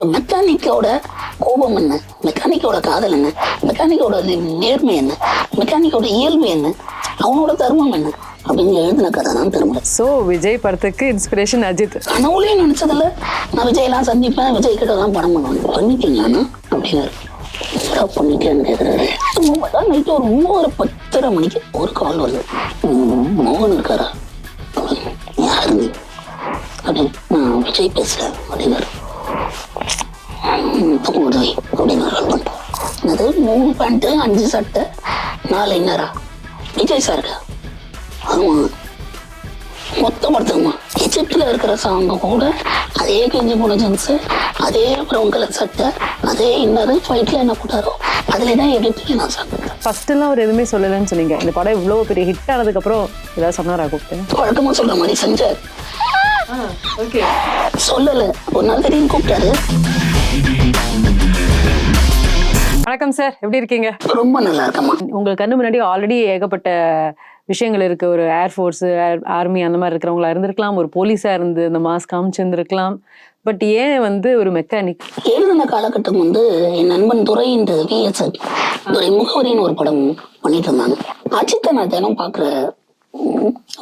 மெக்கானிக்கோட கோபம் என்ன, மெக்கானிக்கோட காதல் என்ன, மெக்கானிக்கோட நேர்மை என்ன, மெக்கானிக்கோட இயல்பு என்ன, அவனோட தர்மம் என்ன அப்படின்னு எழுதின கதை தான் திருமலை. ஸோ விஜய் படத்துக்கு இன்ஸ்பிரேஷன் அஜித். கனவுலையும் நினைச்சதில்ல நான் விஜய்லாம் சந்திப்பேன், விஜய் கிட்ட தான் படம் பண்ணுவேன். பண்ணிட்டீங்களாண்ணா அப்படின்னாரு. என்னடா பண்ணிட்டேன்னு கேட்குறாரு. நைட்டு ஒரு 3:10 மணிக்கு ஒரு கால் வருது. மோகன் இருக்காரா? யாரு நீ அப்படின்னு. நான் விஜய் பேசுறேன் அப்படின்னாரு. தூங்குதுவை அப்படின்னு அது 3 பேண்ட்டு 5 சட்டை 4 இன்னரா. விஜய் சாருக்கா? ஆமா, மொத்த படத்துக்குமா. எஜிப்டில் இருக்கிற சாங்க கூட அதே கிஞ்சி போன ஜீன்ஸு, அதே ப்ரௌன் கலர் சட்டை, அதே இன்னரு, ஃபைட்டில் என்ன போட்டாரோ அதிலே தான் எடிப்டில் நான் சாப்பிட்டேன். ஃபர்ஸ்ட்லாம் அவர் எதுவுமே சொல்லலைன்னு சொன்னீங்க. இந்த படம் இவ்வளோ பெரிய ஹிட் ஆனதுக்கப்புறம் ஏதாவது சொன்னாரா கூப்பிட்டு? வழக்கமாக சொல்கிற மாதிரி செஞ்சார். ஓகே, சொல்லலை. ஒரு நாள் திடீர்னு கூப்பிட்டாரு. வணக்கம் சார், எப்படி இருக்கீங்க? ரொம்ப நல்லா இருக்கம்மா. உங்களுக்கு கண்ணு முன்னாடி ஆல்ரெடி ஏகப்பட்ட விஷயங்கள் இருக்கு. ஒரு ஏர்ஃபோர்ஸ், ஆர்மி அந்த மாதிரி இருக்கிறவங்களா இருந்திருக்கலாம், ஒரு போலீஸா இருந்து இந்த மாஸ்க் காமிச்சிருந்துருக்கலாம். பட் ஏன் ஒரு மெக்கானிக்? எழுதின காலகட்டம் என் நண்பன் துரை இந்த VSL துரை முகவரின்னு ஒரு படம் பண்ணிட்டு இருந்தாங்க. அஜித்தை நான் தினம் பார்க்குற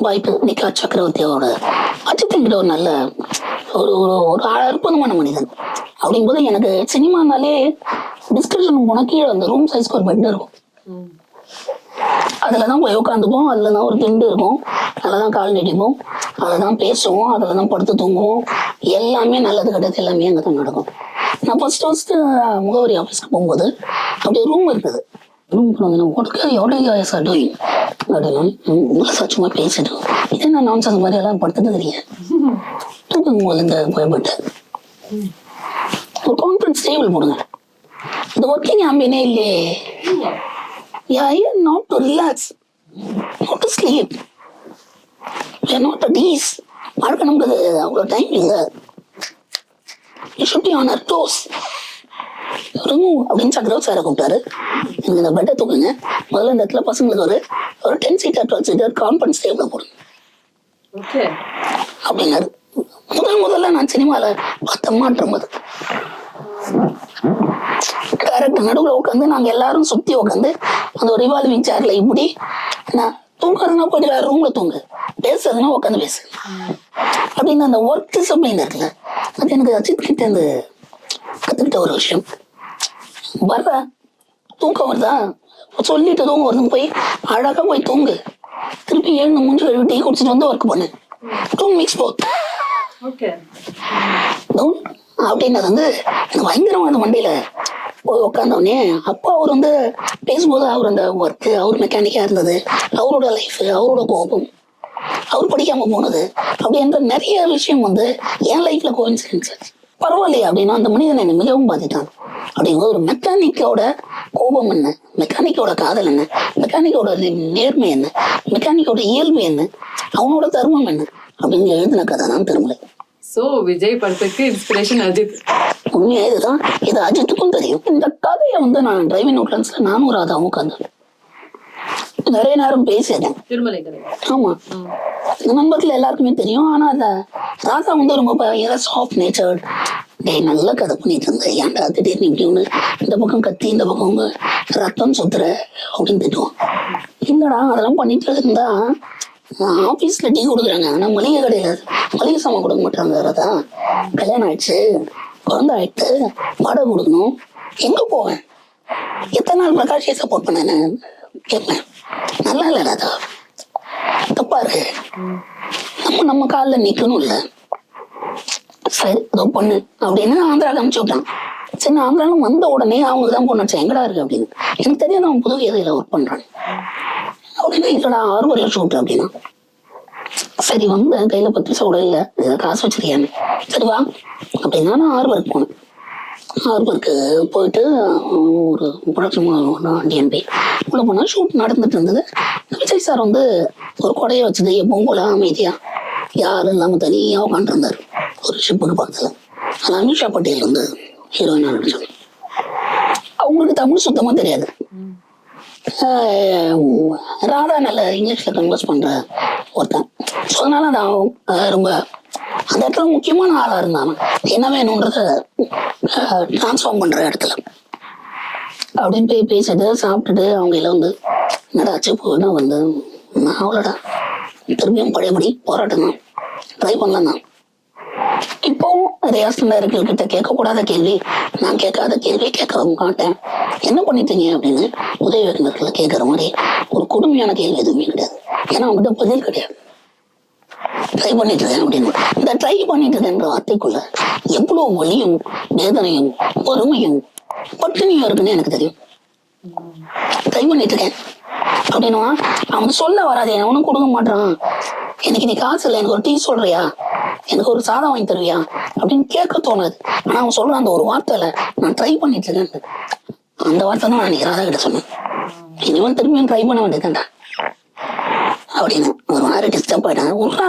வாய்ப்பு. நிக்கா சக்கரவர்த்தியோட அஜித் என்கிட்ட ஒரு நல்ல ஒரு அற்புதமான மனிதன். அப்படிங்கும்போது எனக்கு சினிமானாலே டிஸ்கஷன் போனால் கீழே அந்த ரூம் சைஸ்க்கு ஒரு பெட் இருக்கும். அதில் தான் போய் உட்காந்துப்போம். அதில் தான் ஒரு திண்டு இருக்கும். அதில் தான் கால் நீட்டிப்போம். அதில் தான் பேசுவோம். அதில் தான் படுத்து தூங்குவோம். எல்லாமே நல்லது கிடையாது, எல்லாமே அங்கே தான் நடக்கும். நான் ஃபஸ்ட்டு முகவரி ஆஃபீஸ்க்கு போகும்போது அப்படி ரூம் இருக்குது. ரூம் போனோம் உடனே எவ்வளோ சார் டூயிங் அப்படின்னு சச்சுமா பேசிட்டு இதே நான் நான்சன்ஸ் மாதிரி எல்லாம் படுத்துட்டு தெரியும். தூக்கும் போது இந்த பயப்பட்டு ஒரு கான்ஃபரன்ஸ் டேபிள் போடுங்க. இந்த ஒர்க்கிங் ஆம்பியனே இல்லையே. Yeah, you're not to relax, not to sleep. You're not at ease. வாழ்க்கை நமக்கு அவ்வளோ டைம் இல்லை. You should be on our toes. அப்படின்னு சக்கரவர்த்தி சாரை கூப்பிட்டாரு. எனக்கு இந்த பெட்டை தூக்குங்க. முதல்ல இந்த இடத்துல பசங்களுக்கு ஒரு 10 சீட்டர் 12 சீட்டர் கான்ஃபரன்ஸ் டேபிள் போடுங்க அப்படின்னாரு. முதல்ல நான் சினிமாவில் பார்த்த மாற்றம் அது. கரெக்ட் நடுவில் உட்காந்து நாங்கள் எல்லாரும் சுற்றி உட்காந்து அந்த ஒரு ரிவால்விங் சேர்ல இப்படி நான் தூங்குறதுனா போயிட்டு வேற ரூம்ல தூங்கு, பேசுறதுன்னா உட்காந்து பேசு அப்படின்னு அந்த ஒர்க் டிசிப்ளின் இருக்குல்ல, அது எனக்கு அஜித் கிட்ட இருந்து கற்றுக்கிட்ட ஒரு விஷயம். வர்ற தூக்கம் வருதா சொல்லிட்டு தூங்க வருதுன்னு போய் அழகாக போய் தூங்கு, திருப்பி எழுந்து மூஞ்சி கழுவி டீ குடிச்சிட்டு வந்து ஒர்க் பண்ணு. டோன்ட் மிக்ஸ் போத் அப்படின்னது எனக்கு பயங்கரமான வண்டியில போய் உட்காந்தோடனே அப்போ அவர் பேசும்போது அவர் அந்த ஒர்க்கு, அவர் மெக்கானிக்கா இருந்தது, அவரோட லைஃப், அவரோட கோபம், அவர் படிக்காம போனது அப்படின்ற நிறைய விஷயம் என் லைஃப்ல கோயின்சிடன்ஸ் பரவாயில்லையே அப்படின்னா அந்த மனிதன் என்னை மிகவும் பாதித்தான். அப்படிங்கும்போது ஒரு மெக்கானிக்கோட கோபம் என்ன, மெக்கானிக்கோட காதல் என்ன, மெக்கானிக்கோட நேர்மை என்ன, மெக்கானிக்கோட இயல்பு என்ன, அவனோட தர்மம் என்ன அப்படின்னு எழுதின கதை தான் திருமலை. ஸோ விஜய் படத்துக்கு இன்ஸ்பிரேஷன் அஜித். உண்மையா இதுதான். இது அஜித்துக்கும் தெரியும். இந்த கதையை நான் டிரைவிங் அவுட்லன்ஸ்ல நானும் ராதாவும் உட்காந்து நிறைய நேரம் பேசிட்டேன். திருமலை கதை. ஆமா, இந்த நண்பர்கள் எல்லாருக்குமே தெரியும். ஆனா அந்த ராதா ரொம்ப சாஃப்ட் நேச்சர்ட். நல்ல கதை பண்ணிட்டு இருந்தேன். ஏன்டா திடீர்னு இப்படி ஒண்ணு இந்த பக்கம் கத்தி இந்த பக்கம் ரத்தம் சுத்துற அப்படின்னு திட்டுவோம். இல்லடா அதெல்லாம் பண்ணிட்டு இருந்தா ஆஃபீஸில் டீ கொடுக்குறாங்க, ஆனால் மளிகை கடையில் மளிகை சாமான் கொடுக்க மாட்டாங்க. அதான் கல்யாணம் ஆயிடுச்சு, குழந்தை ஆயிடுச்சு, வாடகை கொடுக்கணும், எங்கே போவேன், எத்தனை நாள் பிரகாஷை சப்போர்ட் பண்ணேன்னு கேட்பேன். நல்லா இல்லை ராதா, தப்பாரு, நம்ம காலில் நிற்கணும் இல்லை, சரி அதோ பொண்ணு அப்படின்னு ஆந்திராவில் அனுப்பிச்சு விட்டான். சரி ஆந்திராவில் வந்த உடனே அவங்க தான் பொண்ணு வச்சேன் எங்கடா இருக்கு அப்படின்னு. எனக்கு தெரியாது அவன் புது இதில் ஒர்க் பண்ணுறான் அப்படின்னா. இல்லடா ஆர்வரில் ஷூட் அப்படின்னா. சரி வந்தேன், கையில் 10 பைசா கூட இல்லை, காசு வச்சிருக்கியான்னு. சரி வா அப்படின்னா நான் ஆர்வருக்கு போனேன். ஆர்வருக்கு போயிட்டு ஒரு ப்ரொடக்ஷன் DNP உள்ள போனால் ஷூட் நடந்துட்டு இருந்தது. விஜய் சார் ஒரு கொடையை வச்சது எப்பவும் போல அமைதியா யாரும் இல்லாமல் தனியாக உட்காந்துருந்தார் ஒரு ஷிப்புக்கு பக்கத்தில். அது அமிஷா பட்டேல் ஹீரோயினா நடிச்சாங்க. அவங்களுக்கு தமிழ் சுத்தமாக தெரியாது. ராதா நல்ல இங்கிலீஷ்ல கன்வர்ஸ் பண்ற ஒருத்தன். ஸோ அதனால அது ரொம்ப அந்த இடத்துல முக்கியமான ஆளா இருந்தாங்க, என்ன வேணும்ன்றத டிரான்ஸ்ஃபார்ம் பண்ற இடத்துல அப்படின்னு போய் பேசிட்டு சாப்பிட்டுட்டு அவங்க எல்லாம் வந்து என்னடாச்சு போனா வந்து நான் அவ்வளோடா திரும்பியும் பழையபடி போராட்டம் தான் ட்ரை பண்ணலாம் தான். இப்போவும் ரியாசன் டைரக்டர்கிட்ட கேட்கக்கூடாத கேள்வி, நான் கேட்காத கேள்வி கேட்க மாட்டேன், என்ன பண்ணிட்டீங்க அப்படின்னு உதவி இயக்குநர்களை கேட்குற மாதிரி ஒரு கொடுமையான கேள்வி எதுவுமே கிடையாது. ஏன்னா அவங்ககிட்ட பதில் கிடையாது. ட்ரை பண்ணிட்டு இருக்கேன் அப்படின்னு இந்த ட்ரை பண்ணிட்டு இருக்கேன்ற வார்த்தைக்குள்ள எவ்வளவு வலியும் வேதனையும் பொறுமையும் பட்டினியும் இருக்குன்னு எனக்கு தெரியும். ட்ரை பண்ணிட்டு இருக்கேன் அப்படின்னா அவன் சொல்ல வராது, அவனும் கொடுக்க மாட்டான். எனக்கு நீ காசு இல்லை, எனக்கு ஒரு டீ சொல்றியா, எனக்கு ஒரு சாதம் வாங்கி தருவியா அப்படின்னு கேட்க தோணாது. ஆனா அவன் சொல்றான் அந்த ஒரு வார்த்தையில நான் ட்ரை பண்ணிட்டு இருக்கேன். அந்த வார்த்தை தான் நான் ராதா கிட்ட சொன்னேன், இனிவன் திரும்பியும் ட்ரை பண்ண வேண்டியதுண்டா அப்படின்னு. ஒரு மாதிரி டிஸ்டர்ப் ஆயிட்டாங்க. உடனே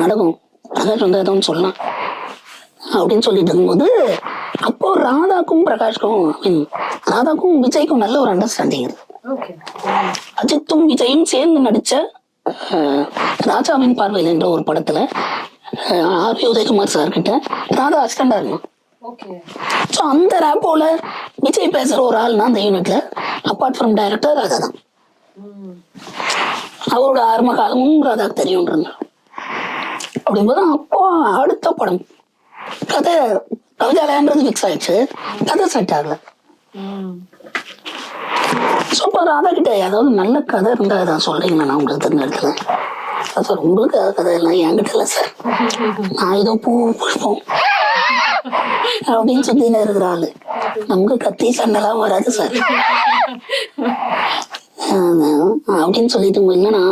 நடக்கும் பிரகாஷ் வந்து எதுவும் சொல்லலாம் அப்படின்னு சொல்லிட்டு இருக்கும்போது அப்போ ராதாக்கும் பிரகாஷ்க்கும் ராதாக்கும் விஜய்க்கும் நல்ல ஒரு அண்டர்ஸ்டாண்டிங் இருக்கு. அஜித்தும் விஜயும் சேர்ந்து நடிச்ச ராஜாவின் பார்வையில் என்ற ஒரு படத்துல ஆர் வி உதயகுமார் சார் கிட்ட ராதா அசிஸ்டண்டா இருக்கும். ஸோ அந்த ரேப்போல விஜய் பேசுற ஒரு ஆள்னா அந்த யூனிட்ல அப்பார்ட் ஃப்ரம் டைரக்டர் ராதா தான். அவரோட ஆரம்ப காலமும் ராதாக்கு தெரியும். அப்படிங்கும்போது அப்போ அடுத்த படம் கதை கவிதாலயன்றது ஃபிக்ஸ் ஆயிடுச்சு, கதை செட் ஆகல. சூப்பர் ராதா கிட்ட ஏதாவது நல்ல கதை இருந்தா ஏதாவது சொல்றீங்களா, நான் உங்களுக்கு தெரிஞ்ச இடத்துல. சார் உங்களுக்கு கதை எல்லாம் என்கிட்ட இல்லை சார், நான் ஏதோ பூ புஷ்பம் அப்படின்னு சுத்தின இருக்கிற ஆளு, நமக்கு கத்தி சண்டைலாம் வராது சார் அப்படின்னு சொல்லிட்டு இல்லைன்னா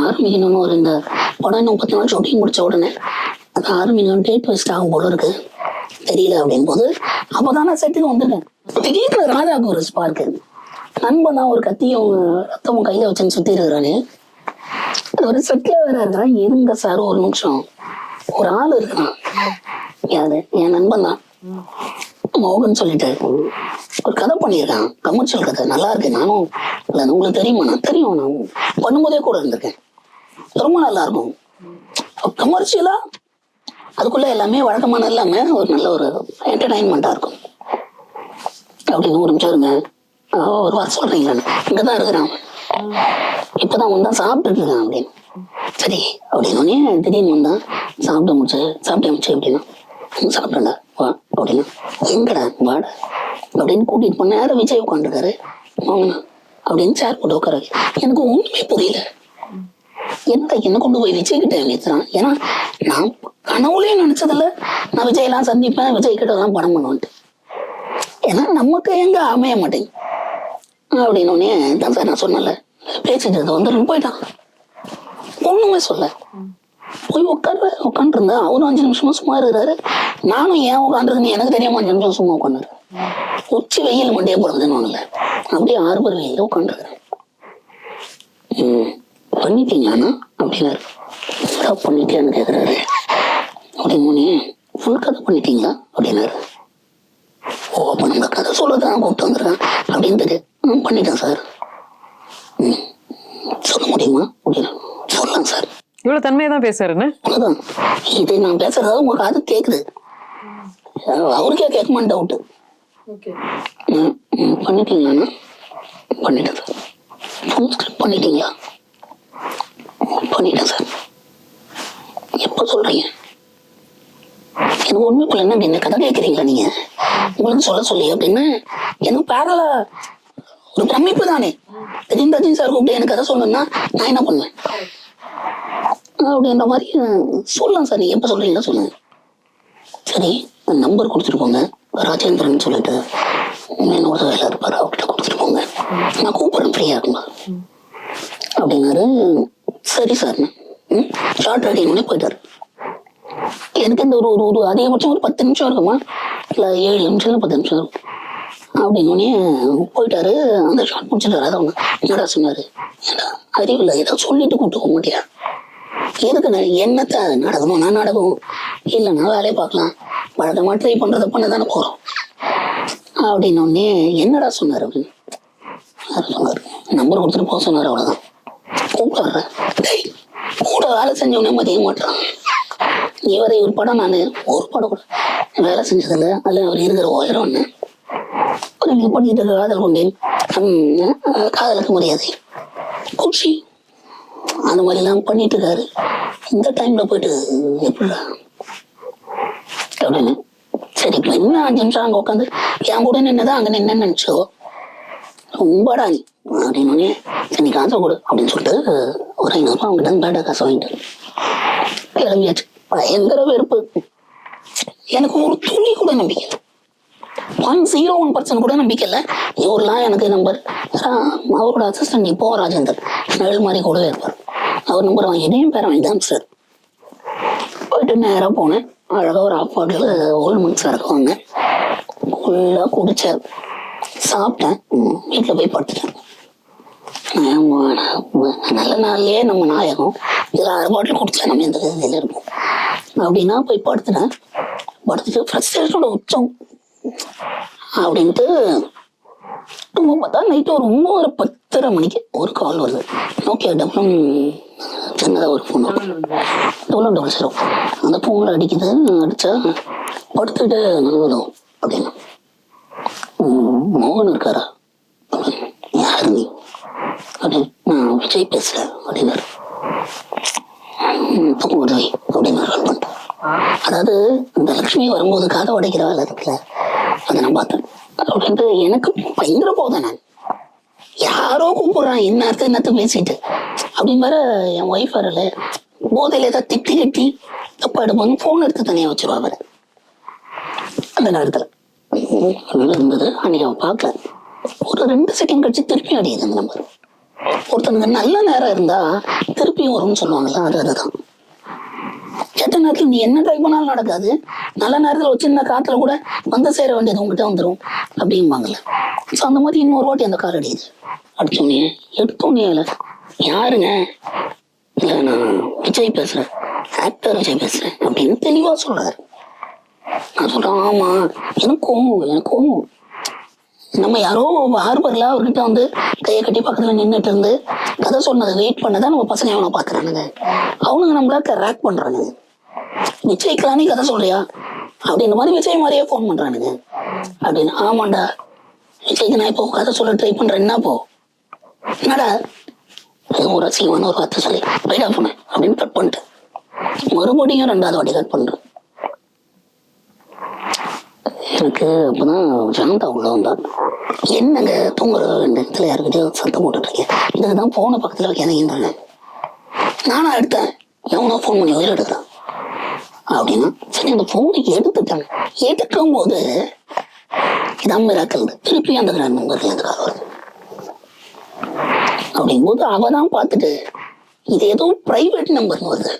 ஆரம்பிக்கணும்னு ஒரு இந்த படம் இன்னும் 10 நாள் ஷூட்டிங் முடிச்ச உடனே அது ஆரம்பிக்கணும் டேட் வேஸ்ட் ஆகும் போல இருக்கு தெரியல அப்படின் போது அப்போதான் நான் செட்டுக்கு வந்திருக்கேன். திடீர்னு ராதாவுக்கு ஒரு ஸ்பார்க்கு, நண்பன் தான் ஒரு கத்தியும் ரத்தமும் கையில வச்சுன்னு சுத்தி இருக்கிறானே, ஒரு செட்ல வேற இருக்கிறான். இருங்க சார் ஒரு நிமிஷம், ஒரு ஆள் இருக்கிறான், யாரு என் நண்பன் தான் மோகன் சொல்லிட்டு ஒரு கதை பண்ணியிருக்கான், கமர்ஷியல் கதை நல்லா இருக்கு. நானும் இல்லை உங்களுக்கு தெரியுமா, நான் தெரியும், நான் பண்ணும்போதே கூட இருந்திருக்கேன், ரொம்ப நல்லா இருக்கும் கமர்ஷியலா, அதுக்குள்ள எல்லாமே வழக்கமான எல்லாமே ஒரு நல்ல ஒரு என்டர்டைன்மெண்டா இருக்கும் அப்படின்னு. ஒரு நிமிஷம் இருங்க, ஒரு வாரம் சொல்றீங்களா, இங்கதான் இருக்கிறான், இப்பதான் வந்தான் சாப்பிட்டு இருக்கான் அப்படின்னு. சரி அப்படின்னு திடீர்னு வந்தான், சாப்பிட்டு முடிச்சு அப்படின்னா சாப்பிட்டா வா அப்படின்னா எங்கடா வாட அப்படின்னு கூட்டிட்டு போன நேரம் விஜய் உட்காந்துருக்காரு. அப்படின்னு சேர் போட்டு உட்காரு. எனக்கு ஒண்ணுமே புரியல, என்ன கொண்டு போய் விஜய் கிட்ட நிறுத்துறான். ஏன்னா நான் கனவுலையும் நினைச்சதில்ல நான் விஜய் எல்லாம் சந்திப்பேன், விஜய் கிட்ட எல்லாம் படம் பண்ணுவேன்ட்டு. ஏன்னா நமக்கு எங்க அமைய மாட்டேங்க அப்படின்னு தான் சார் நான் சொன்னல பேசிட்டு வந்துடும் போயிட்டான். ஒண்ணுமே சொல்ல போய் உட்காந்துருந்தா அவரும் 5 நிமிஷமா சும்மா இருக்கிறாரு. நானும் ஏன் உட்காந்துருக்குன்னு எனக்கு தெரியாம 5 நிமிஷம் சும்மா உட்காந்துரு. உச்சி வெயில் மண்டியே போடுறதுன்னு ஒண்ணுல அப்படியே 6 பேர் வெயில உட்காந்துருக்கிறேன். பண்ணிட்டீங்களாண்ணா அப்படின்னாரு. பண்ணிட்டேன்னு கேட்குறாரு. அப்படின்னு ஃபுல் கதை பண்ணிட்டீங்களா அப்படின்னாரு. ஓ அப்போ நம்ம கதை சொல்றது நான் கூப்பிட்டு வந்துடுறேன் அப்படின்ட்டு பண்ணிட்டேன் சார். சொல்ல முடியுமா அப்படின்னு. சொல்லலாம் சார். இவ்வளவு தன்மையா தான் பேசுறேன்னு அவ்வளவுதான். இது நான் பேசுறதாவது உங்க காது கேக்குது, அவருக்கே கேட்குமான்னு டவுட்டு. பண்ணிட்டீங்களாண்ணா பண்ணிட்டேன் சார். ஃபுல் ஸ்கிரிப்ட் பண்ணிட்டீங்களா பண்ணிட்டேன் சார். எப்போ சொல்றீங்க, எனக்கு உண்மை போல என்ன கதை கேட்குறீங்களா நீங்க, உங்களுக்கு சொல்ல சொல்லி அப்படின்னு. எனக்கு பேரல ஒரு பிரமிப்பு தானே. திடீர்னு ரஜினி சார் கூப்பிட்டு எனக்கு கதை சொல்லணும்னா நான் என்ன பண்ணுவேன் அப்படின்ற மாதிரி. சொல்லலாம் சார், எப்போ சொல்றீங்களா சொல்லுங்க. சரி நம்பர் கொடுத்துட்டு போங்க, ராஜேந்திரன் சொல்லிட்டு என்னோட வேலை இருப்பாரு, அவர்கிட்ட கொடுத்துட்டு போங்க, நான் கூப்பிடுறேன் ஃப்ரீயா இருக்குமா அப்படின்னாரு. சரி சார் ஷார்ட் ரெடி போயிட்டாரு. எனக்கு இந்த ஒரு அதிகபட்சம் ஒரு 10 நிமிஷம் இருக்குமா, இல்லை 7 நிமிஷம் இல்லை 10 நிமிஷம் இருக்கும் அப்படின்னு போயிட்டாரு. அந்த ஷார்ட் முடிச்சுட்டு அதை ஒன்று என்னடா சொன்னாரு, ஏடா அறிவில்லை ஏதாவது சொல்லிட்டு கூப்பிட்டு போக மாட்டியா, எதுக்கு என்னத்தை நடக்கணும், நான் நடக்கும் இல்லைன்னா வேலையை பார்க்கலாம், வழக்கமா ட்ரை பண்றதை பண்ண தானே போறோம் அப்படின்னு. என்னடா சொன்னார் அப்படின்னு சொன்னாரு. நம்பர் கொடுத்துட்டு போக சொன்னாரு, அவ்வளவுதான். கூப்பிடுறேன் கூட வேலை செஞ்சவனே மதிய மாட்டான் இவரை ஒரு படம் நான் ஒரு படம் கூட வேலை செஞ்சதில்லை. அதில் அவர் இருக்கிற உயரம் ஒன்று ஒரு நீங்கள் பண்ணிட்டு இருக்க காதல் கொண்டேன், காதலுக்கு மரியாதை, குஷி, அந்த மாதிரிலாம் பண்ணிட்டு இருக்காரு. இந்த டைம்ல போயிட்டு எப்படிடா அப்படின்னு சரி இப்போ என்ன 5 நிமிஷம் அங்கே உட்காந்து என் கூட நின்னதான் அங்கே நின்னு நினச்சோ ரொம்படா நீ அப்படின்னு சரி நீ காசை கொடு அப்படின்னு சொல்லிட்டு ஒரு 500 ரூபாய் அவங்ககிட்ட பேட்டா காசை வாங்கிட்டு கிளம்பியாச்சு. பயங்கர வெறுப்பு. எனக்கு ஒரு துளி கூட நம்பிக்கை இல்லை, 0.01% கூட நம்பிக்கை இல்லை. இவரெல்லாம் எனக்கு நம்பர் அவரோட அசிஸ்டன்ட் இப்போ ராஜேந்தர் நெல் மாதிரி கூடவே இருப்பார். அவர் நம்பர் வாங்கிட்டு என் பேரை வாங்கி தான் சார் போயிட்டு நேராக போனேன். அழகாக ஒரு அப்பாட்டில் ஓல்டு மந்த் சரக்கு வாங்கினேன், ஃபுல்லாக குடிச்சார், சாப்பிட்டேன், வீட்டில் போய் படுத்துட்டேன். நல்ல நாள்லயே நம்ம நாயகம் இதில் 6 பாட்டில் குடிச்சா நம்ம எந்த இதில் இருப்போம் அப்படின்னா போய் படுத்துட்டேன். படுத்துட்டு ஃப்ரஸ்ட்ரேஷனோட உச்சம் அப்படின்ட்டு பார்த்தா நைட்டு ஒரு 9:10 மணிக்கு ஒரு கால் வருது. நோக்கியா டபுளும் சின்னதாக ஒரு ஃபோன் டபுள் 0 அந்த ஃபோனில் அடிக்குது. அடித்தா படுத்துக்கிட்டு நல்லதும் அப்படின்னு மோகன் இருக்காரா யாரு நீ அப்படின்னு நான் விஜய் பேசுகிறேன் அப்படின்னாரு. தூக்கம் உதவி அப்படின்னு கால் பண்ணிட்டேன். அதாவது இந்த லக்ஷ்மி வரும்போது காதை உடைக்கிற வேலை இருக்குல்ல அதை நான் பார்த்தேன் அப்படின்ட்டு எனக்கு பயங்கர போதேன். நான் யாரோ கூப்பிடுறான் என்னத்து பேசிட்டு அப்படின்னு வேற என் ஒய்ஃப் வரல போதையில ஏதாவது திட்டி கட்டி தப்பா எடுப்பாங்க ஃபோன் எடுத்து தனியாக வச்சிருவா வேற. அந்த நேரத்தில் இருந்தது அன்னைக்கு அவன் பார்க்கல. ஒரு 2 செகண்ட் கழிச்சு திருப்பி அடியுது அந்த நம்பர். ஒருத்தனுக்கு நல்ல நேரம் இருந்தா திருப்பியும் வரும்னு சொல்லுவாங்கல்ல, அதுதான். கெட்ட நேரத்தில் நீ என்ன ட்ரை பண்ணாலும் நடக்காது, நல்ல நேரத்தில் ஒரு சின்ன காத்துல கூட வந்து சேர வேண்டியது உங்ககிட்ட வந்துடும் அப்படிம்பாங்கல்ல. ஸோ அந்த மாதிரி இன்னொரு வாட்டி அந்த கால் அடிக்குது. அடிச்சோடனே எடுத்தோடனே இல்லை யாருங்க, இல்லை நான் விஜய் பேசுறேன், ஆக்டர் விஜய் பேசுறேன் அப்படின்னு தெளிவா சொல்றாரு. நான் சொல்றேன் ஆமா எனக்கும் நம்ம யாரோ ஹார்பர்ல அவர்கிட்ட வந்து கையை கட்டி பக்கத்துல நின்றுட்டு இருந்து கதை சொன்னதை வெயிட் பண்ணதான் நம்ம பசங்க அவனை பாக்குறானுங்க. அவனுங்க நம்மள ரேக் பண்றானுங்க. விஜய்க்கெல்லாம் நீ கதை சொல்றியா அப்படின்ற மாதிரி விஜய் மாதிரியே போன் பண்றானுங்க அப்படின்னு. ஆமாண்டா விஜய்க்கு நான் இப்போ கதை சொல்ல ட்ரை பண்றேன், என்ன போ என்னடா ஒரு அசிங்கமான ஒரு வார்த்தை சொல்லி போயிடா போனேன் அப்படின்னு கட் பண்ணிட்டேன். மறுபடியும் 2வது வாட்டி கட் பண்றேன். எனக்கு அப்பதான் ஜனதா உள்ள வந்தான். என்னங்க தூங்குற இடத்துல யாருக்கிட்டே சத்தம் போட்டுட்டு இருக்கேன், இதுதான் போன பக்கத்துல வைக்காதீங்கன்றாங்க. நானா எடுத்தேன், எவனோ ஃபோன் பண்ணி உயிர் எடுக்கிறான் அப்படின்னா சரி அந்த போனுக்கு எடுத்துட்டாங்க. எடுக்கும் போது இதான் மிராக்கள், திருப்பி அந்த நம்பர்ல இருந்து கால் வருது. அப்படிங்கும்போது அவதான் பார்த்துட்டு இது ஏதோ பிரைவேட் நம்பர்னு வருது.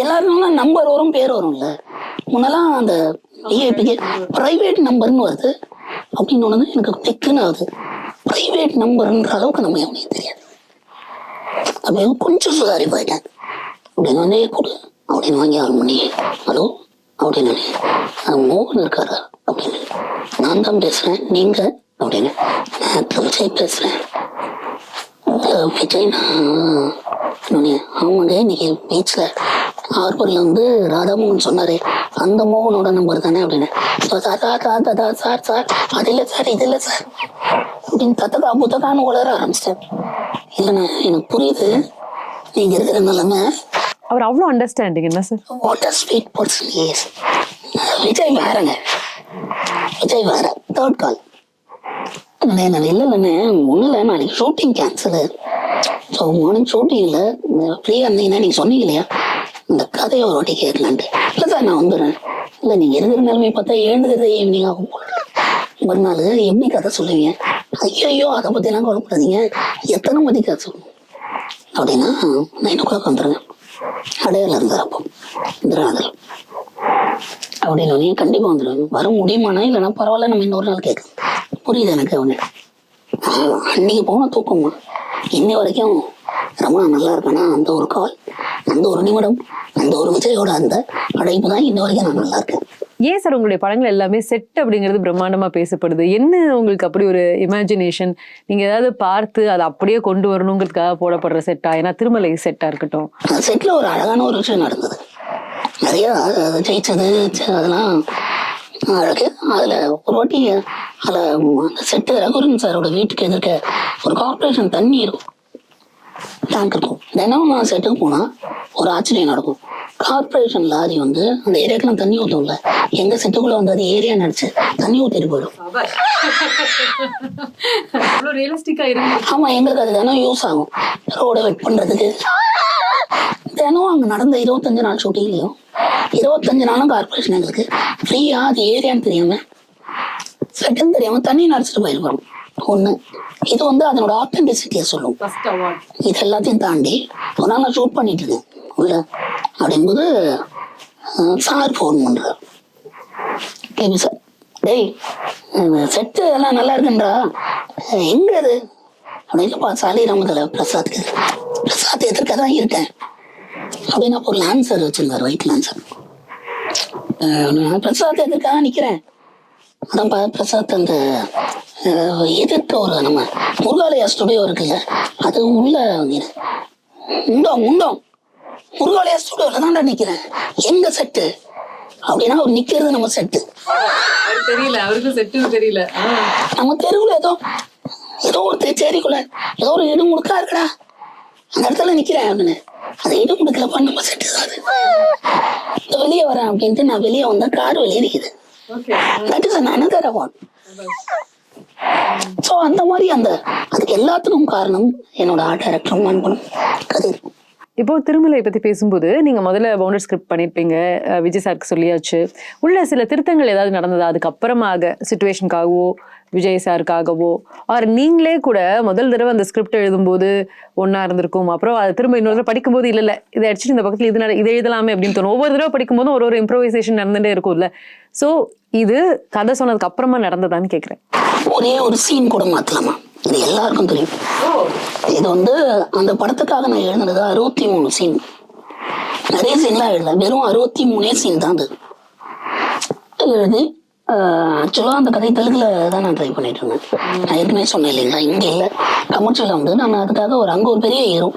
எல்லாருனாலும் நம்பர் வரும் பேர் வரும்ல, முன்னெல்லாம் அந்த பிரைவேட் நம்பர்னு வருது அப்படின்னு ஒன்று எனக்கு டெக்குன்னு ஆகுது. பிரைவேட் நம்பர்ன்ற அளவுக்கு நம்ம எவனையும் தெரியாது. அப்படியே கொஞ்சம் சுதாரி போயிட்டேன். அப்படின்னு கொடு அப்படின்னு வாங்கி 6 மணி ஹலோ அப்படின்னு மோகன் இருக்காரா அப்படின்னு. நான் தான் பேசுறேன் நீங்க அப்படின்னு. நான் விஜய் பேசுறேன். விஜய் ஆமாங்க இன்னைக்கு பீச்சில் ஹார்பர்ல வந்து ராதாமோகன் சொன்னாரு அந்த மோகனோட நம்பர் தானே அப்படின்னு. சார் சார் அது இல்லை சார் இது இல்லை சார் அப்படின்னு தத்தகா புத்தகான்னு உளர ஆரம்பிச்சிட்டேன். இல்லைண்ணா எனக்கு புரியுது நீங்க இருக்கிற நிலைமை. அவர் அவ்வளோ அண்டர்ஸ்டாண்டிங் என்ன sir. What a sweet person is. Vijay வேறங்க, விஜய் வேற. 3rd கால் இல்லைண்ணே ஒன்றும் இல்லை நாளைக்கு ஷூட்டிங் கேன்சலு. ஸோ மார்னிங் ஷூட்டிங்கில் ஃப்ரீயாக இருந்தீங்கன்னா நீங்கள் சொன்னீங்க இல்லையா இந்த கதையை ஒரு வாட்டி கேட்கலான்ட்டு. இல்லை சார் நான் வந்துடுறேன். இல்லை நீங்கள் இருக்கிற நிலைமையை பார்த்தா எழுந்துக்கிறதே ஈவினிங் ஆகும் மறுநாள் எப்படி கதை சொல்லுவீங்க. ஐயோ அதை பற்றிலாம் குழப்படாதீங்க, எத்தனை மதி கதை சொல்லணும் அப்படின்னா 9 o'clock வந்துடுங்க. அடையாளம் இருந்தார் அப்போ இந்திராதல் அப்படின்னு கண்டிப்பாக வந்துடுவாங்க. வர முடியுமானா இல்லைன்னா பரவாயில்ல நம்ம இன்னொரு நாள் கேட்கலாம். புரியுது எனக்கு. அவனு அன்னைக்கு போன தூக்கமா இன்னை வரைக்கும் ரமணா நல்லா இருக்கானா அந்த ஒரு கால், அந்த ஒரு நிமிடம், அந்த ஒரு விஜயோட அந்த அடைப்பு தான் இன்ன வரைக்கும் நான் நல்லா இருக்கேன். ஏன் சார் உங்களுடைய படங்கள் எல்லாமே செட் அப்படிங்கிறது பிரம்மாண்டமா பேசப்படுது? என்ன உங்களுக்கு அப்படி ஒரு இமேஜினேஷன்? நீங்க ஏதாவது பார்த்து அதை அப்படியே கொண்டு வரணுங்கிறதுக்காக போடப்படுற செட்டா? ஏன்னா திருமலை செட்டா இருக்கட்டும், அந்த செட்ல ஒரு அழகான ஒரு விஷயம் நடந்தது. நிறைய ஜெயிச்சது அதெல்லாம் அழகு. அதில் ஒரு வாட்டி அதில் அந்த செட்டு ரகுரன் சாரோட வீட்டுக்கு எதிர்க்க ஒரு கார்பரேஷன் தண்ணி இருக்கும், டேங்க் இருக்கும். தினம் நான் செட்டுக்கு போனால் ஒரு ஆச்சரியம் நடக்கும். கார்பரேஷன் லாரி வந்து அந்த ஏரியாக்கெல்லாம் தண்ணி ஊற்றும்ல, எங்கள் செட்டுக்குள்ளே வந்து அது ஏரியா நினச்சி தண்ணி ஊற்றிட்டு போயிடும். ஆமாம், எங்களுக்கு அது தினம் யூஸ் ஆகும், ரோடை வெட் பண்ணுறதுக்கு. தினம் அங்கே நடந்த 25 நாள் ஷூட்டிங்லையும் 25 நாளும் கார்பரேஷன் எங்களுக்கு ஃப்ரீயாக அது ஏரியான்னு தெரியாமல் செட்டுன்னு தெரியாமல் தண்ணி நடிச்சிட்டு போயிருக்கோம். ஒன்று இது வந்து அதனோட ஆத்தென்டிசிட்டியை சொல்லும். இது எல்லாத்தையும் தாண்டி ஒரு நாள் நான் ஷூட் பண்ணிட்டு இருக்கேன் உள்ள. அப்படிங்கும்போது சார் ஃபோன் பண்ணுறார், கேபி சார், டேய் செட்டு எல்லாம் நல்லா இருக்குன்றா, எங்கே அது அப்படின்னுப்பா. சாலிராமத்தில் பிரசாத் எதிர்க்க தான் இருக்கேன் அப்படின்னு. அப்போ ஒரு லான்சர் வச்சிருந்தார், ஒயிட் லான்சர். பிரசாத் எதிர்க்க தான் நிற்கிறேன். அதான் பிரசாத் அந்த எதிர்க்க ஒரு நம்ம முருகாலயா ஸ்டுடியோ இருக்குல்ல, அது உள்ள முண்டோம் முருகாலயா ஸ்டுடியோல தான் நிக்கிறேன். எங்க செட்டு அப்படின்னா அவர் நிக்கிறது நம்ம செட்டு தெரியல, அவருக்கு செட்டு தெரியல. நம்ம தெருவுல ஏதோ ஒரு தேச்சேரிக்குள்ள ஏதோ ஒரு இடம் முடுக்கா இருக்கடா, அந்த இடத்துல நிக்கிறேன் அப்படின்னு. அது இடம் முடுக்கலப்பா, நம்ம செட்டு தான் அது. வெளியே வரேன் அப்படின்ட்டு நான் வெளியே வந்தா கார் வெளியே நிக்குது. That is another award. So அந்த மாதிரி அதுக்கு எல்லாத்துக்கும் காரணம் என்னோட ஆர்ட் டைரக்டரும் அன்பனும் கதிர். இப்போ திருமலை பத்தி பேசும்போது நீங்க முதல்ல பவுண்டர் ஸ்கிரிப்ட் பண்ணிருப்பீங்க, விஜய் சாருக்கு சொல்லியாச்சு. உள்ள சில திருத்தங்கள் ஏதாவது நடந்ததா அதுக்கப்புறமாக சிச்சுவேஷனுக்காகவோ விஜய் சாருக்காகவோ? ஆர் நீங்களே கூட முதல் தடவை அந்த ஸ்கிரிப்ட் எழுதும்போது ஒன்னா இருந்திருக்கும், அப்புறம் அது திரும்ப இன்னொரு தடவை படிக்கும்போது இல்ல இதை அடிச்சுட்டு இந்த பக்கத்துல இது எழுதலாமே அப்படின்னு தோணும். ஒவ்வொரு தடவை படிக்கும்போதும் ஒரு இம்ப்ரோவைசேஷன் நடந்துட்டே இருக்கும்ல. ஸோ இது கதை சொன்னதுக்கு அப்புறமா நடந்ததான்னு கேட்குறேன். ஒரே ஒரு சீன் கூட மாத்தலாமா? இது எல்லாருக்கும் தெரியும். இது வந்து அந்த படத்துக்காக நான் எழுதுனது 63 சீன். நிறைய சீன்லாம் எழுதல, வெறும் 63 சீன் தான் அது எழுதி. ஆக்சுவலாக அந்த கதை தெலுங்குல தான் நான் ட்ரை பண்ணிட்டு இருந்தேன். நான் ஏற்கனவே சொன்னேன் இல்லைங்களா, இங்கே இல்லை கமர்ஷியலாக வந்து நான் அதுக்காக அங்கே ஒரு பெரிய ஹீரோ,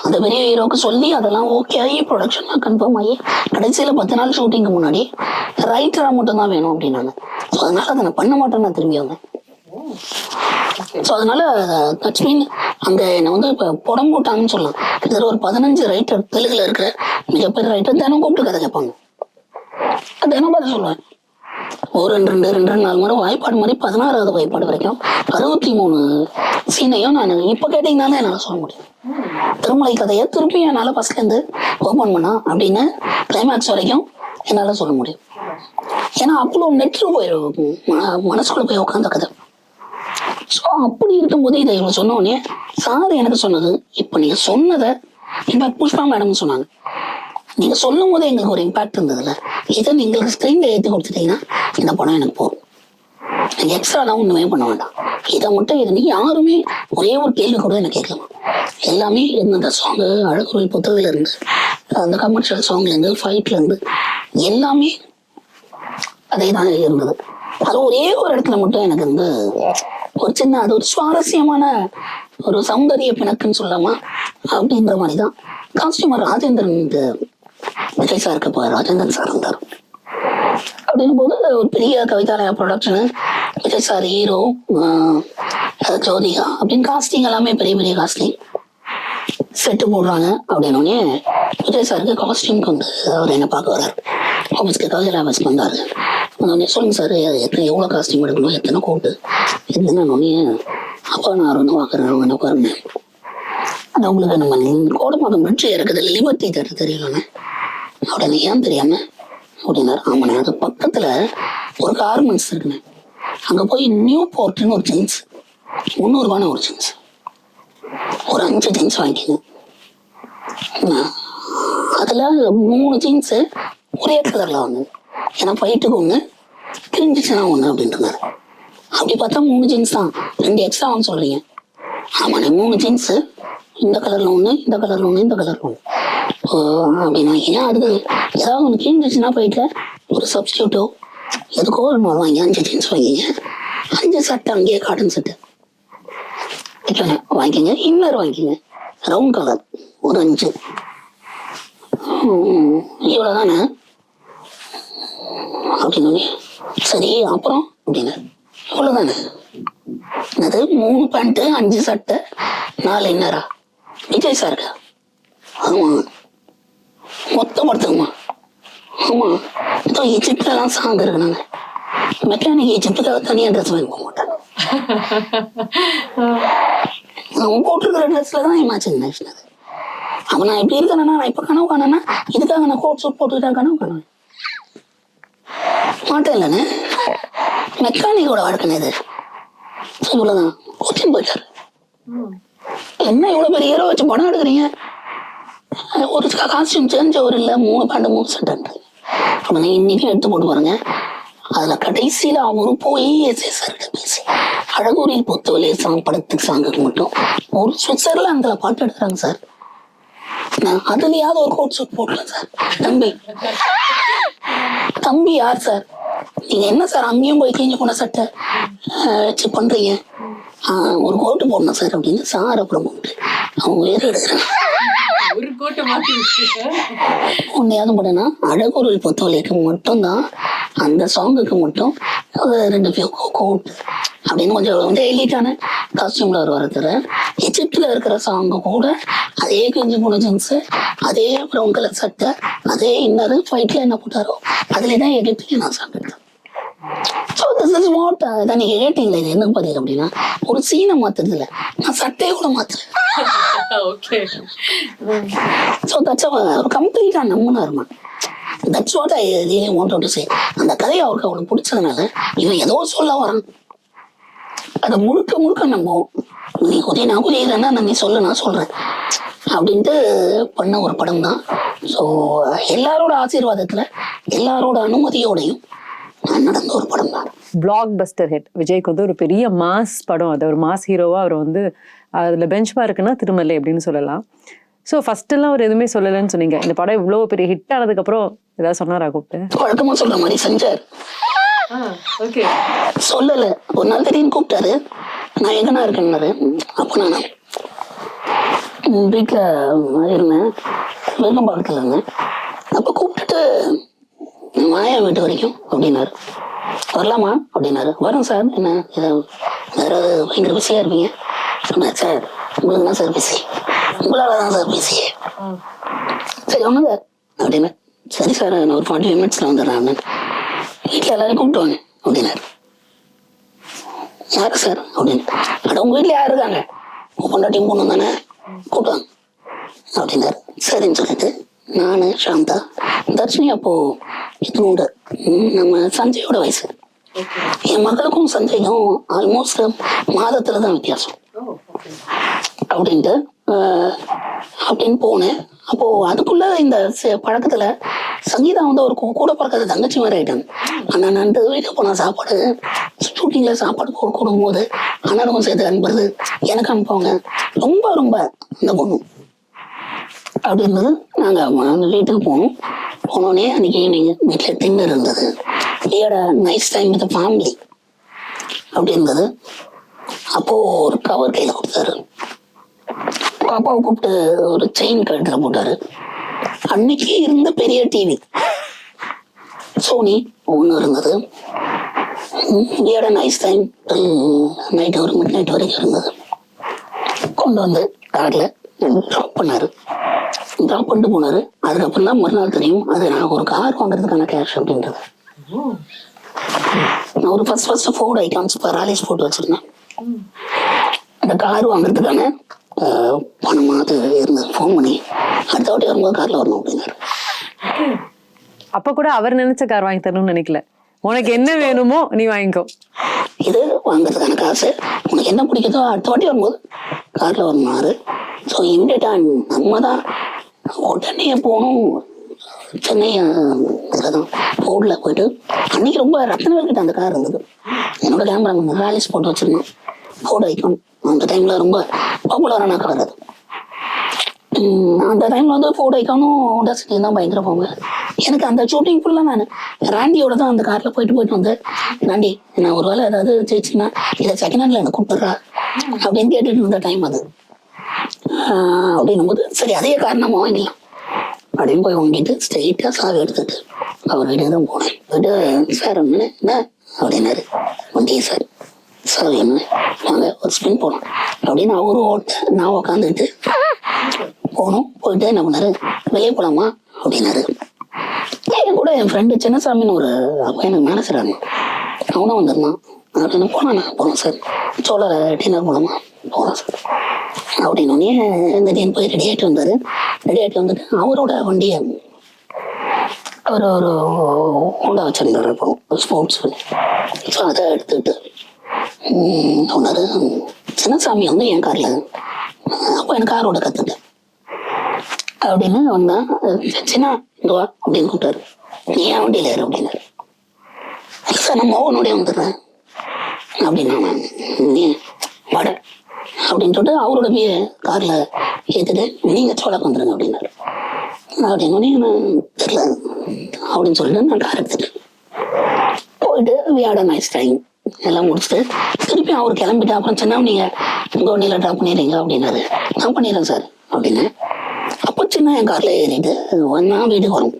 அந்த பெரிய ஹீரோக்கு சொல்லி அதெல்லாம் ஓகே ஆகி ப்ரொடக்ஷன்லாம் கன்ஃபார்ம் ஆகி கடைசியில் 10 நாள் ஷூட்டிங்கு முன்னாடி ரைட்டராக மட்டும்தான் வேணும் அப்படின்னாங்க. ஸோ அதனால அதை நான் பண்ண மாட்டேன்னு நான் திரும்பி வந்தேன். ஸோ அதனால தட்ஸ் மீன் அங்கே என்னை வந்து இப்போ படம் போட்டாங்கன்னு சொல்லலாம். கிட்டத்தட்ட ஒரு 15 ரைட்டர் தெலுங்குல இருக்கிற மிகப்பெரிய ரைட்டர் தினம் கூப்பிட்டு கதை கேட்பாங்க. தினம் பார்த்து சொல்லுவேன். ஒரு 2-4 முறை வாய்ப்பாடு மாதிரி 16வது வாய்ப்பாடு வரைக்கும் 63 சீனையும் நான் இப்போ கேட்டீங்கன்னாலே என்னால் சொல்ல முடியும். திருமலை கதையை திருப்பி என்னால் ஃபர்ஸ்ட்லேருந்து ஓப்பன் பண்ணா அப்படின்னு கிளைமேக்ஸ் வரைக்கும் என்னால் சொல்ல முடியும். ஏன்னா அவ்வளோ நெட்ரு போயிடும் மனசுக்குள்ள போய் உட்காந்த கதை. ஸோ அப்படி இருக்கும்போது இதை இவங்க சொன்ன உடனே சார் எனக்கு சொன்னது, இப்போ நீங்கள் சொன்னதை இம்பாக்ட் புஷ்பா மேடம் சொன்னாங்க, நீங்கள் சொல்லும் போது எங்களுக்கு ஒரு இம்பாக்ட் இருந்ததுல, இதை நீங்கள் ஸ்க்ரீனில் ஏற்றி கொடுத்துட்டீங்கன்னா இந்த படம் எனக்கு போகும், நீங்கள் எக்ஸ்ட்ராலாம் ஒன்றுமே பண்ண வேண்டாம், இதை மட்டும் இது நீங்கள் யாருமே ஒரே ஒரு கேள்வி கூட எனக்கு கேட்கலாம். எல்லாமே இருந்த சாங்கு அழகுருள் புத்தகத்துலேருந்து அந்த கமர்ஷியல் சாங்லேருந்து ஃபைட்லேருந்து எல்லாமே அதே தான் இருந்தது. அது ஒரே ஒரு இடத்துல மட்டும் எனக்கு வந்து ஒரு சின்ன அது ஒரு சுவாரஸ்யமான ஒரு சௌந்தரிய பிணக்குன்னு சொல்லலாமா அப்படின்ற மாதிரி தான். காஸ்டியூமர் ராஜேந்திரன் விஜய் சாருக்கு இப்போ ராஜேந்திரன் சார் இருந்தார். அப்படின்னும் போது ஒரு பெரிய Kavithalaya production, Vijay sir hero, Jyothika அப்படின்னு காஸ்டிங் எல்லாமே பெரிய பெரிய காஸ்டிங் செட்டு போடுறாங்க. அப்படின்னோடனே விஜய் சாருக்கு காஸ்டியூம்க்கு வந்து அவர் என்ன பார்க்க வர்றாரு, ஆஃபீஸ்க்கு கவிதா ஆஃபீஸ்க்கு வந்தார். உடனே சொல்லுங்க சார் எவ்வளோ காஸ்டியூம் எடுக்கணும், எத்தனை கோட்டு எதுன்னு. அப்போ நான் ஒன்று பார்க்குறேன், என்ன பாருங்க அந்த உங்களுக்கு நம்ம கோடம்பாக்கம் பிரிட்ஜ் இருக்குது லிபர்ட்டி தேட்டர் தெரியலண்ணே. உடனே ஏன் தெரியாம அப்படின்னாரு. ஆமாண்ணே, அது பக்கத்தில் ஒரு கார்மெண்ட்ஸ் இருக்குண்ணே, அங்கே போய் நியூ போர்ட்னு ஒரு ஜீன்ஸ் 300 ரூபான ஒரு ஜீன்ஸ் ஒரு 5 ஜீன்ஸ் வாங்கிக்கோங்க. அதில் 3 ஜீன்ஸு ஒரே கலரில் வாங்க, ஏன்னா ஃபைட்டுக்கு ஒன்று கிழிஞ்சிச்சுன்னா ஒன்று அப்படின்றாரு. அப்படி பார்த்தா 3 ஜீன்ஸ் தான், 2 எக்ஸ்ட்ரா வாங்க சொல்கிறீங்க. ஆமாண்ணே 3 ஜீன்ஸு இந்த கலரில் ஒன்று, இந்த கலரில் ஒன்று, இந்த கலரில் ஒன்று அப்படின்னு வாங்கிங்க. அதுக்கு ஏதாவது ஒன்று கிழிஞ்சிச்சுன்னா போயிட்டு ஒரு சப்ஸ்டியூட்டோ எதுக்கோ ஒன்று வாங்கி 5 ஜீன்ஸ் வாங்கிங்க. 5 சட்டை அங்கேயே காட்டன் சட்டை வாங்கிக்கோங்க. இன்னர் வாங்கிக்கோங்க ரவுண்ட் கலர் ஒரு 5 இவ்வளோதானே அப்படின்னு. சரி அப்புறம் அப்படின்னு. இவ்வளோதானே அது 3 பேண்ட்டு 5 சட்டை 4 இன்னரா விஜய் சாருக்கா? ஆமா மொத்தம் படுத்துக்குமா? ஆமா இதோ எஜிப்ட்லாம் சாங் இருக்கு. நாங்க மெக்கானிக் எஜிப்டுக்காக தனியாக ட்ரெஸ் வாங்கி போக மாட்டாங்க. அவன் போட்டிருக்கிற ட்ரெஸ்ல தான் இமேஜினேஷன் அது. அவன் நான் எப்படி இருக்கேன்னா நான் இப்ப கனவு காணேன்னா இதுக்காக நான் கோட் சூட் போட்டுக்கிட்டா கனவு காணுவேன் மாட்டேன் இல்லைன்னு. மெக்கானிக்கோட வாழ்க்கை இது. இவ்வளவுதான் கோச்சிங் போயிட்டாரு. என்ன இவ்வளவு பெரிய ஹீரோ வச்சு படம் எடுக்கிறீங்க? ஒரு காஸ்டியூம் சேஞ்ச் ஒரு இல்லை 3 பேண்ட் 3 சட்டை. அப்படின்னா இன்னைக்கும் எடுத்து போட்டு பாருங்க. அதுல கடைசியில அவரு போய் சார்கிட்ட பேசி அழகூரில் பொத்துவலே சாங் படத்துக்கு சாங்குக்கு மட்டும் ஒரு சுவிட்சர்லாந்துல பாட்டு எடுக்கிறாங்க சார். நான் அதுலயாவது ஒரு கோட் சூட் போடலாம் சார். தம்பி யார் சார்? நீங்க என்ன சார் அங்கேயும் போய் கிழிஞ்சு போன சட்டை வச்சு பண்றீங்க? ஒரு கோட்டு போடணும் சார் அப்படின்னு சார் அப்புறம் போட்டு அவங்க வேற எடுக்கிறாங்க. உன்னையாவது போட்டேன்னா அழகூரில் பொத்துவலைக்கு மட்டும்தான் அந்த சாங்குக்கு மட்டும் 2 கோட் அப்படின்னு கொஞ்சம் வந்து எலிட்டான காஸ்டியூம்ல வருவாரு. எஜிப்ட்ல இருக்கிற சாங்கு கூட அதே கிழிஞ்சு போன ஜீன்ஸ், அதே ப்ரௌன் கலர் சட்டை, அதே இன்னரு ஃபைட்ல என்ன போட்டாரோ அதுலதான் எஜிப்ட்லயே நான் சாங் எடுத்தேன். நீங்க கேட்டீங்களா இது என்ன பதில் அப்படின்னா ஒரு சீனை மாத்துறது இல்ல, நான் சட்டையை கூட மாத்துறேன். ஒரு கம்ப்ளீட்டா நம்பினாருமா. That's what I really wanted to say. அந்த கதையை அவருக்கு அவனுக்கு பிடிச்சதுனால இவன் ஏதோ சொல்ல வரான் அதை முழுக்க முழுக்க நம்புவோம். நீ கொஞ்சம் நான் புரியலன்னா நீ சொல்ல நான் சொல்றேன் அப்படின்ட்டு பண்ண ஒரு படம் தான். ஸோ எல்லாரோட ஆசீர்வாதத்துல எல்லாரோட அனுமதியோடையும் நடந்த ஒரு படம் தான். Black Bastar hit. விஜய்க்கு வந்து ஒரு பெரிய மாஸ் படம், அது ஒரு மாஸ் ஹீரோவா அவர் வந்து அதுல பெஞ்ச் மார்க்குன்னா திருமலை அப்படின்னு சொல்லலாம். ஸோ ஃபர்ஸ்ட் எல்லாம் அவர் எதுவுமே சொல்லலைன்னு சொன்னீங்க. இந்த படம் இவ்வளவு பெரிய ஹிட் ஆனதுக்கு அப்புறம் ஏதாவது சொன்னாரா கூப்பிட்டு? வழக்கமா சொல்ற மாதிரி செஞ்சார். சொல்லல. ஒரு நாள் திடீர்னு கூப்பிட்டாரு. நான் எங்கனா இருக்கேன்னாரு. அப்போ நான் வீட்டுல இருந்தேன், வெள்ளம்பாக்கத்துல இருந்தேன். அப்ப கூப்பிட்டுட்டு மாயா வீட்டு வரைக்கும் அப்படின்னாரு. வரலாமா அப்படின்னாரு. வரும் சார். என்ன ஏதாவது பயங்கர பிஸியா இருப்பீங்க சொன்னா. சார் உங்களுக்கு தான் சார் பிஸி, உங்களாலதான் சார் பிஸி. சரி ஒண்ணுங்க அப்படின்னு. சரி சார் நான் ஒரு 45 மினிட்ஸ்ல வந்துடுறேன். வீட்டுல எல்லாரும் கூப்பிட்டுவாங்க அப்படின்னாரு. யாரு சார் அப்படின்னு. அட உங்க வீட்டுல யாரு இருக்காங்க? உங்க பொண்டாட்டியும் பொண்ணு தானே, கூப்பிடுவாங்க அப்படின்னாரு. சரின்னு சொல்லிட்டு நானு சாந்தா தர்ஷினி அப்போ இத்தனோட நம்ம சஞ்சயோட வயசு. என் மகளுக்கும் சஞ்சய்க்கும் ஆல்மோஸ்ட் மாதத்துலதான் வித்தியாசம் அப்படின்னு போனேன். அப்போ அதுக்குள்ள இந்த பழக்கத்துல சங்கீதா வந்து ஒரு கூட பழக்கத்தை தங்கச்சி மாதிரி ஆயிட்டாங்க. ஆனா நான் வீட்டுக்கு போனா சாப்பாடு ஷூட்டிங்ல சாப்பாடு கொடுக்கும் போது அண்ணனுக்கும் சேர்த்து அனுப்புறது, எனக்கு அனுப்புவாங்க. ரொம்ப ரொம்ப இந்த பொண்ணு அப்படின்றது. நாங்க அந்த வீட்டுக்கு போனோடனே அன்னைக்கு ஈவினிங் வீட்டுல டின்னர் இருந்தது. நைஸ் டைம் வித் ஃபேமிலி அப்படி இருந்தது. அப்போ ஒரு கவர் கையில கொடுத்தாரு. பாப்பாவை கூப்பிட்டு ஒரு செயின் கழுத்துல போட்டாரு. அன்னைக்கு இருந்த பெரிய டிவி சோனி ஒண்ணு இருந்தது. நைஸ் டைம் நைட் ஒரு மிட் நைட் வரைக்கும் இருந்தது. கொண்டு வந்து கார்ல ட்ராப் பண்ணாரு. ட்ராப் பண்ணிட்டு போனாரு. அதுக்கப்புறம் தான் மறுநாள் தெரியும் அது நான் ஒரு கார் வாங்குறதுக்கான கேஷ் அப்படின்றது. நான் ஒரு ஃபர்ஸ்ட் ஃபோர்ட் ஐட்டம்ஸ் ராலிஸ் போட்டு வச்சிருந்தேன். அந்த கார் வாங்குறதுக்கான பணமா அது இருந்தது. ஃபோன் பண்ணி அடுத்த வாட்டி வரும்போது கார்ல வரணும் அப்படின்னாரு. அப்ப கூட அவர் நினைச்ச கார் வாங்கி தரணும்னு நினைக்கல. உனக்கு என்ன வேணுமோ நீ வாங்கிக்கோ, இது வாங்குறதுக்கான காசு, உனக்கு என்ன பிடிக்குதோ அடுத்த வாட்டி வரும்போது கார்ல வரணும்னாரு. ஸோ இமிடியேட்டா நம்ம தான் உடனே போகணும். சென்னை தான் ஃபோர்ட்ல போயிட்டு அன்னைக்கு ரொம்ப ரத்னவேல் அந்த கார் இருந்தது. என்னோட கேமரா ராலிஸ் போட்டு வச்சிருந்தோம். ஃபோர்ட் ஐக்கான் அந்த டைம்ல ரொம்ப பாப்புலரான கார் அது. அந்த டைம்ல வந்து ஃபோர்ட் ஐக்கானும் ஹோண்டா சிட்டி தான் பயங்கர போங்க. எனக்கு அந்த ஷூட்டிங் ஃபுல்லா நான் ராண்டியோட தான் அந்த கார்ல போயிட்டு வந்தேன். ராண்டி நான் ஒரு வேலை ஏதாவது ஜெயிச்சுன்னா இதை செகண்ட் ஹேண்ட்ல எனக்கு கொடுத்துட்றா அப்படின்னு கேட்டுட்டு இருந்த டைம் அது. அப்படின்னும் போது சரி அதே கார் நம்ம வாங்கிக்கலாம் அப்படின்னு போய் வாங்கிட்டு ஸ்ட்ரெயிட்டாக சாவி எடுத்துட்டு அவர் வீட்டுக்கு தான் போனேன். போயிட்டு சார் என்ன அப்படின்னாரு. வண்டியை சார் சாவி என்ன வாங்க ஒரு ஸ்பின் போனோம் அப்படின்னு அவரும் ஓட்ட நான் உக்காந்துக்கிட்டு போனோம். போயிட்டு என்ன பண்ணாரு, வெளியே போகலாமா அப்படின்னாரு. என் கூட என் ஃப்ரெண்டு சின்னசாமின்னு ஒரு அப்போ எனக்கு மேனேஜர் ஆகணும், அவனும் வந்திருந்தான். அப்படின்னு போகலாம் சார், சோழர் டின்னர் போகலாமா, போகலாம் சார் அப்படின்னு திடீர்னு போய் ரெடி ஆகிட்டு வந்தார். ரெடி ஆகிட்டு வந்துட்டு அவரோட வண்டியை அவர் ஒரு ஹோண்டா வச்சுருந்தார் இப்போ ஸ்போர்ட்ஸ் பண்ணி. ஸோ அதை எடுத்துக்கிட்டு சொன்னார், சின்னசாமி வந்து என் காரில் அப்போ எனக்கு காரோட கற்றுட்டேன் அப்படின்னு வந்தான். சின்ன இதுவா அப்படின்னு கூப்பிட்டாரு. நீ ஏன் வண்டியில் ஏறு அப்படின்னாரு. இல்லை சார் நான் மோகனோடய வந்துடுறேன் அப்படின்னா நீ வட அப்படின்னு சொல்லிட்டு அவரோட காரில் ஏற்றுட்டு நீங்கள் சோழக்கு வந்துடுங்க அப்படின்னாரு. அப்படின்னு தெரியல அப்படின்னு சொல்லிட்டு நான் கார் எடுத்துட்டு போயிட்டு வியாட நைஸ் டைம் எல்லாம் முடிச்சுட்டு திருப்பி அவர் கிளம்பிட்டு அப்புறம் சின்ன நீங்கள் உங்கள் வண்டியில் ட்ராப் பண்ணிடுறீங்க அப்படின்னாரு. நான் பண்ணிடுறேன் சார் அப்படின்னு. அப்போ சின்ன என் காரில் ஏறிட்டு வந்தா வீட்டுக்கு வரும்.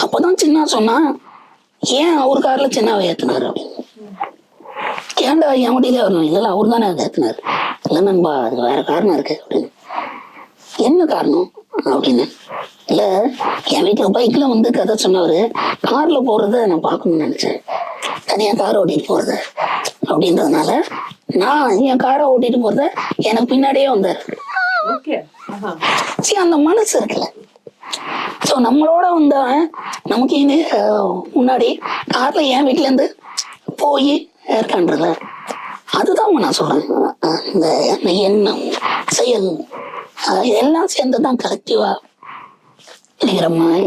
அப்போதான் சின்ன சொன்னா ஏன் அவர் காரில் சின்னாவை ஏற்றினார் அப்படின்னு. ஏன்டா என் வண்டியிலே வரணும், இல்லை அவர் தானே ஏற்றினார். இல்லை நண்பா அது வேற காரணம் இருக்கு அப்படின்னு. என்ன காரணம் அப்படின்னு. இல்லை என் வீட்டில் பைக்கில் வந்து கதை சொன்னவர் காரில் போகிறத நான் பார்க்கணும்னு நினச்சேன், தனியாக காரை ஓட்டிட்டு போகிறத அப்படின்றதுனால நான் என் காரை ஓட்டிட்டு போகிறத எனக்கு பின்னாடியே வந்தார். சரி அந்த மனசு இருக்குல்ல, ஸோ நம்மளோட வந்தவன் நமக்கு இனி முன்னாடி கார்ல என் வீட்டிலேருந்து போய் இருக்கான்றத அதுதான் நான் சொல்றேன். இந்த எண்ணம் செயல் எல்லாம் சேர்ந்து தான் கலெக்டிவா இருக்கிற மாதிரி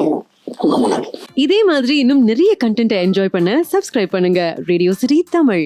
உங்க முன்னாடி. இதே மாதிரி இன்னும் நிறைய கண்டென்ட்டை என்ஜாய் பண்ண சப்ஸ்கிரைப் பண்ணுங்க ரேடியோ சிட்டி தமிழ்.